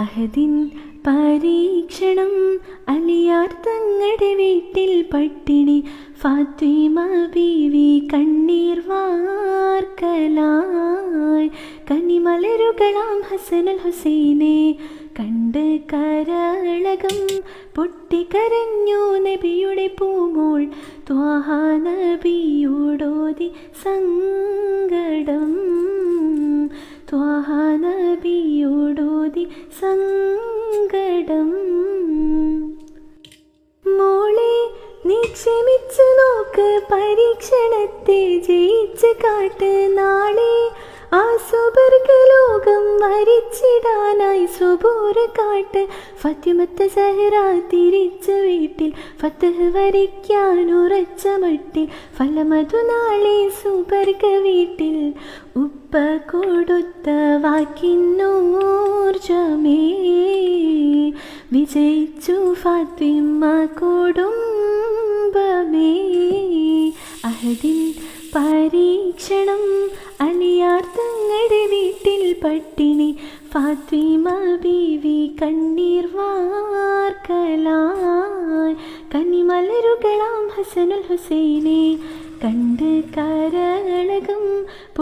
അഹദിൻ പരീക്ഷണം അലിയാർ തങ്ങളുടെ വീട്ടിൽ പട്ടിണി ഫാത്തിമ ബീവി കണ്ണീർ വാർക്കലായി കനിമലരുകളാം ഹസനുൽ ഹുസൈനെ കണ്ട് കരളകം പൊട്ടിക്കരഞ്ഞു നബിയുടെ പൂമോൾ ത്വാഹ നബിയോടോതി സങ്കടം ത്വാഹ നബിയോടോതി സങ്കടം. മോളെ നീ ക്ഷമിച്ചു നോക്ക്, പരീക്ഷണത്തെ ജയിച്ച് കാട്ട്, നാളെ ആ സുബർഗലോകം വരിച്ചിടാനായി സുബൂറ് കാട്ട്. ഫാത്തിമത്ത് സഹറ തിരിച്ച് വീട്ടിൽ ഫത്ഹ് വരിക്കാൻ ഉറച്ച മട്ടിൽ ഫലമതു നാളെ സുബർഗ വീട്ടിൽ ഉപ്പ കൊടുത്ത വാക്കിന്നൂർജമേ വിജയിച്ചു ഫാത്തിമ കുടുംബമേ. അഹദിൻ പരീക്ഷണം അലിയാർ തങ്ങളുടെ വീട്ടിൽ പട്ടിണി ഫാത്തിമ ബീവി കണ്ണീർ വാർക്കലായി കനിമലരുകളാം ഹസനുൽ ഹുസൈനെ കണ്ട് കരളകം